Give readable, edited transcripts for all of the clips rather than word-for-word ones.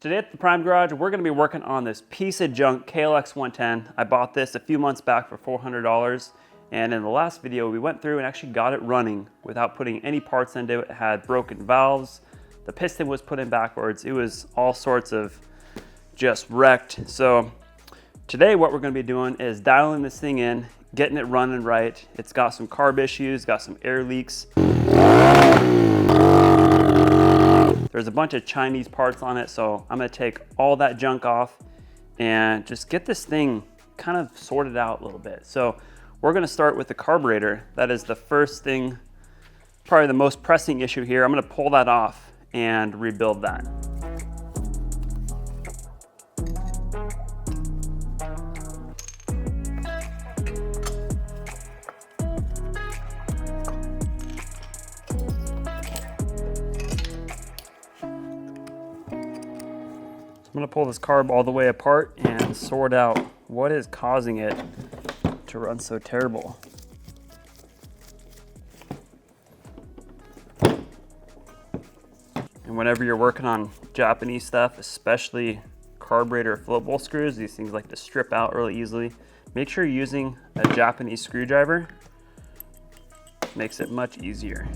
Today at the Prime Garage, we're gonna be working on this piece of junk KLX 110. I bought this a few months back for $400. And in the last video, we went through and actually got it running without putting any parts into it. It had broken valves. The piston was put in backwards. It was all sorts of just wrecked. So today what we're gonna be doing is dialing this thing in, getting it running right. It's got some carb issues, got some air leaks. There's a bunch of Chinese parts on it, so I'm gonna take all that junk off and just get this thing kind of sorted out a little bit. So we're gonna start with the carburetor. That is the first thing, probably the most pressing issue here. I'm gonna pull that off and rebuild that. I'm gonna pull this carb all the way apart and sort out what is causing it to run so terrible. And whenever you're working on Japanese stuff, especially carburetor float bolt screws, these things like to strip out really easily. Make sure you're using a Japanese screwdriver. Makes it much easier.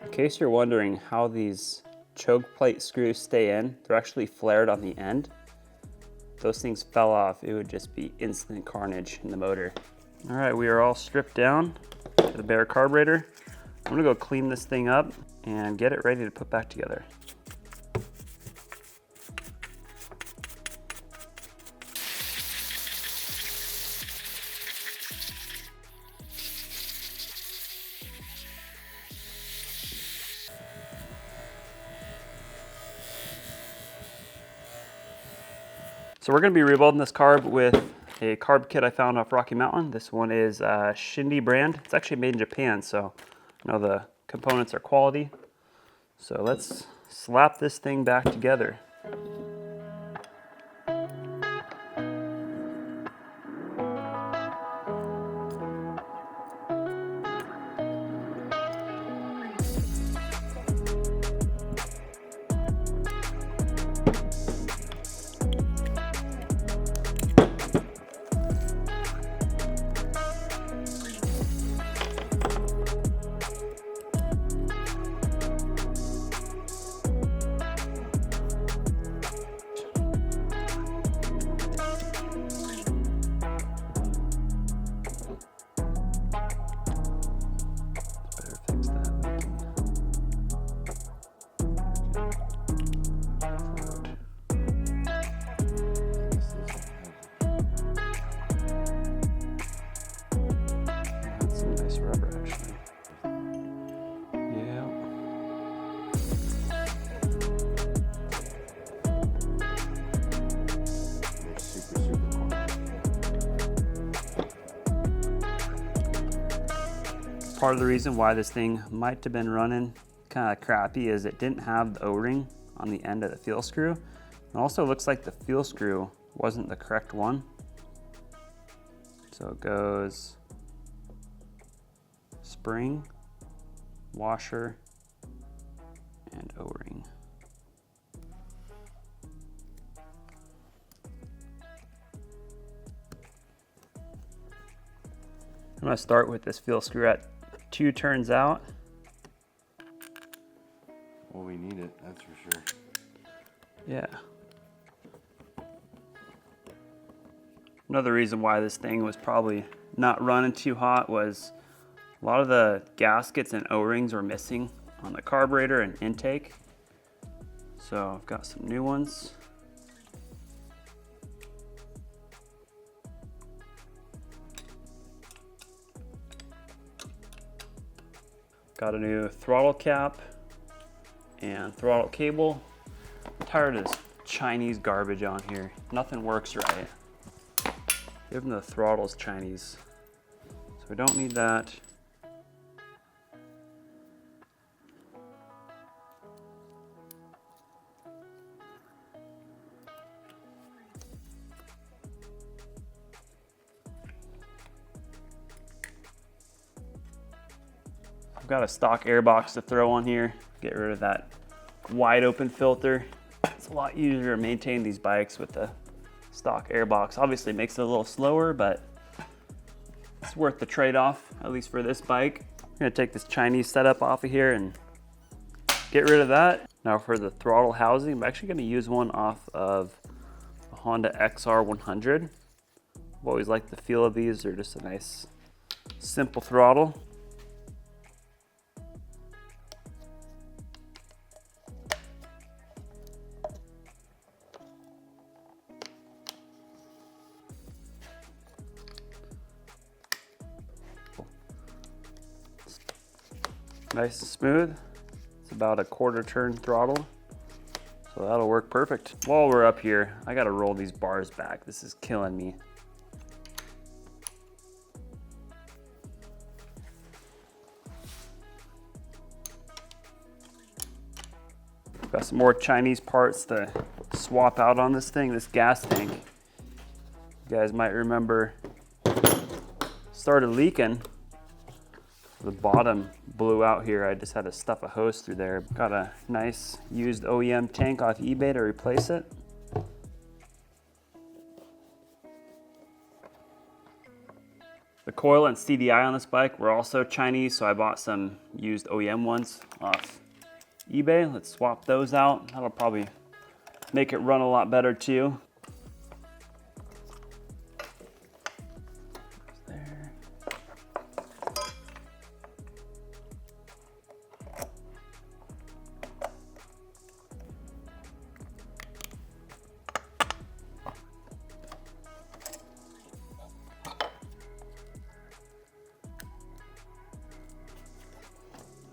In case you're wondering how these choke plate screws stay in, they're actually flared on the end. If those things fell off, it would just be instant carnage in the motor. All right, we are all stripped down to the bare carburetor. I'm gonna go clean this thing up and get it ready to put back together. So we're gonna be rebuilding this carb with a carb kit I found off Rocky Mountain. This one is Nbhd brand. It's actually made in Japan, so I know the components are quality. So let's slap this thing back together. Part of the reason why this thing might have been running kind of crappy is it didn't have the O-ring on the end of the fuel screw. It also looks like the fuel screw wasn't the correct one. So it goes spring, washer, and O-ring. I'm gonna start with this fuel screw at 2 turns out. Well, we need it, that's for sure. Yeah. Another reason why this thing was probably not running too hot was a lot of the gaskets and O-rings were missing on the carburetor and intake. So I've got some new ones. Got a new throttle cap and throttle cable. I'm tired of this Chinese garbage on here. Nothing works right. Even the throttle's Chinese. So we don't need that. I've got a stock air box to throw on here. Get rid of that wide open filter. It's a lot easier to maintain these bikes with the stock air box. Obviously it makes it a little slower, but it's worth the trade-off, at least for this bike. I'm gonna take this Chinese setup off of here and get rid of that. Now for the throttle housing, I'm actually gonna use one off of a Honda XR100. I've always liked the feel of these. They're just a nice, simple throttle. Nice and smooth. It's about a quarter turn throttle, so that'll work perfect. While we're up here, I gotta roll these bars back. This is killing me. Got some more Chinese parts to swap out on this thing, this gas tank. You guys might remember, started leaking. The bottom blew out here. I just had to stuff a hose through there. Got a nice used OEM tank off eBay to replace it. The coil and CDI on this bike were also Chinese, so I bought some used OEM ones off eBay. Let's swap those out. That'll probably make it run a lot better too.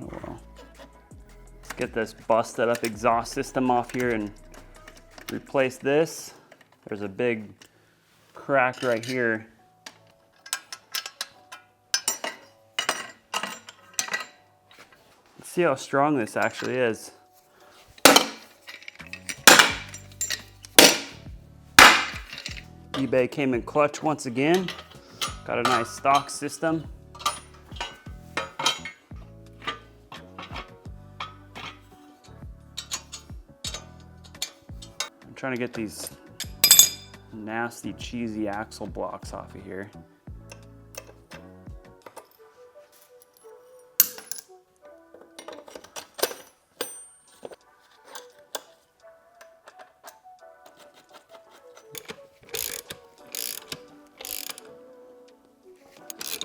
Oh well. Let's get this busted up exhaust system off here and replace this. There's a big crack right here. Let's see how strong this actually is. eBay came in clutch once again. Got a nice stock system. I'm trying to get these nasty, cheesy axle blocks off of here.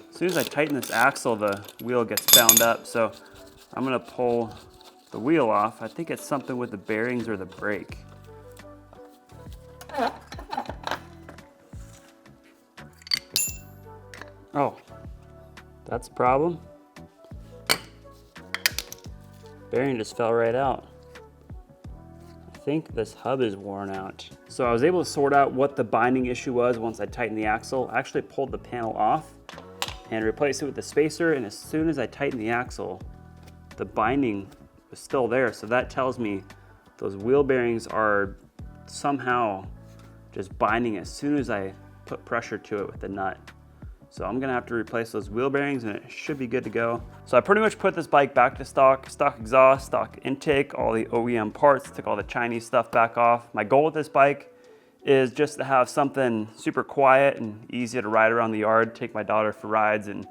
As soon as I tighten this axle, the wheel gets bound up. So I'm gonna pull the wheel off. I think it's something with the bearings or the brake. Oh, that's a problem. Bearing just fell right out. I think this hub is worn out. So I was able to sort out what the binding issue was once I tightened the axle. I actually pulled the panel off and replaced it with the spacer, and as soon as I tightened the axle, the binding was still there. So that tells me those wheel bearings are somehow just binding as soon as I put pressure to it with the nut. So I'm gonna have to replace those wheel bearings and it should be good to go. So I pretty much put this bike back to stock exhaust, stock intake, all the OEM parts, took all the Chinese stuff back off. My goal with this bike is just to have something super quiet and easy to ride around the yard, take my daughter for rides and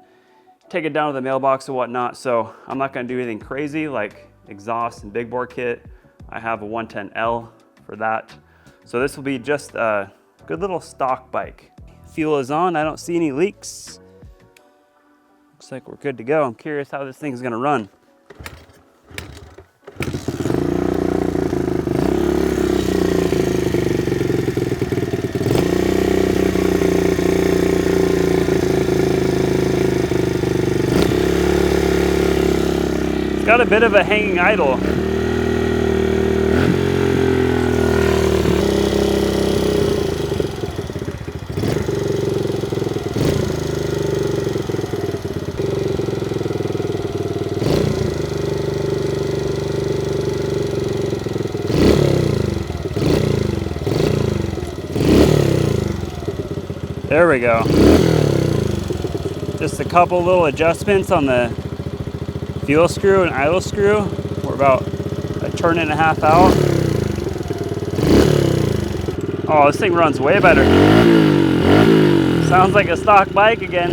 take it down to the mailbox and whatnot. So I'm not gonna do anything crazy like exhaust and big bore kit. I have a 110L for that. So this will be just a good little stock bike. Fuel is on, I don't see any leaks. Looks like we're good to go. I'm curious how this thing's gonna run. Got a bit of a hanging idle. There we go. Just a couple little adjustments on the fuel screw and idle screw. We're about a turn and a half out. Oh, this thing runs way better. Sounds like a stock bike again.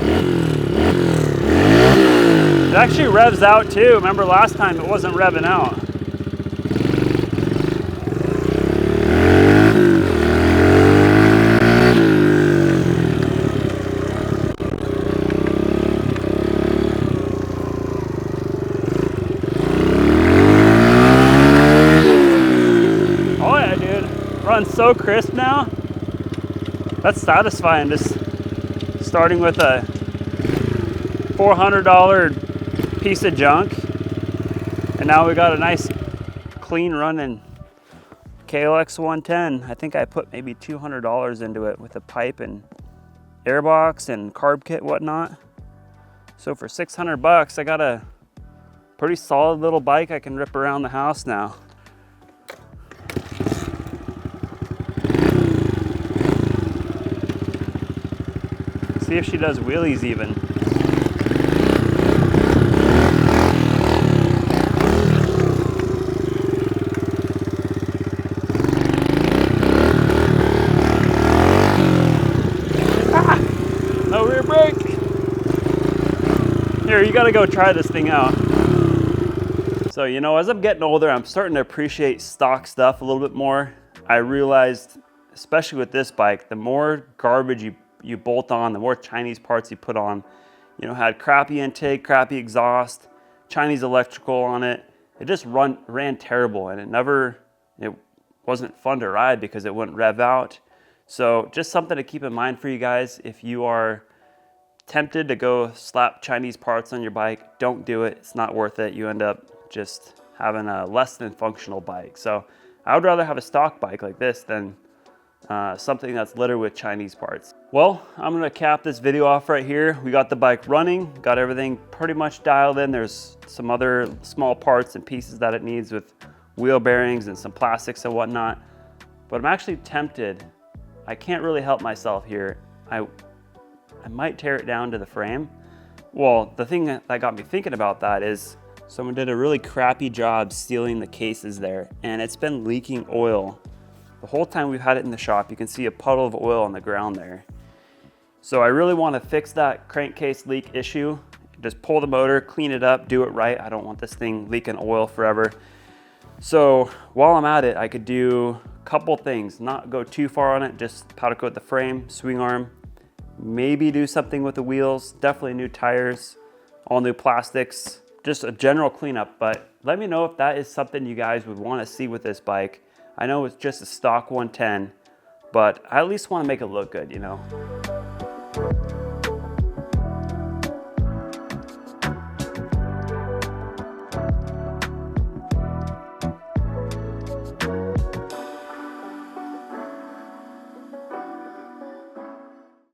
It actually revs out too. Remember last time it wasn't revving out. Oh yeah, dude. Runs so crisp now. That's satisfying, just starting with a $400 piece of junk, and now we got a nice clean running KLX 110. I think I put maybe $200 into it with a pipe and airbox and carb kit, whatnot. So for 600 bucks, I got a pretty solid little bike I can rip around the house now. See if she does wheelies even. Ah, no rear brake. Here, you gotta go try this thing out. So, you know, as I'm getting older, I'm starting to appreciate stock stuff a little bit more. I realized, especially with this bike, the more garbage you bolt on, the more Chinese parts you put on. You know, had crappy intake, crappy exhaust, Chinese electrical on it. It just ran terrible, and it wasn't fun to ride because it wouldn't rev out. So just something to keep in mind for you guys. If you are tempted to go slap Chinese parts on your bike, don't do it. It's not worth it. You end up just having a less than functional bike. So I would rather have a stock bike like this than something that's littered with Chinese parts. Well, I'm gonna cap this video off right here. We got the bike running, got everything pretty much dialed in. There's some other small parts and pieces that it needs with wheel bearings and some plastics and whatnot. But I'm actually tempted. I can't really help myself here. I might tear it down to the frame. Well, the thing that got me thinking about that is someone did a really crappy job sealing the cases there, and it's been leaking oil. The whole time we've had it in the shop, you can see a puddle of oil on the ground there. So I really want to fix that crankcase leak issue. Just pull the motor, clean it up, do it right. I don't want this thing leaking oil forever. So while I'm at it, I could do a couple things. Not go too far on it, just powder coat the frame, swing arm, maybe do something with the wheels, definitely new tires, all new plastics, just a general cleanup. But let me know if that is something you guys would want to see with this bike. I know it's just a stock 110, but I at least want to make it look good, you know?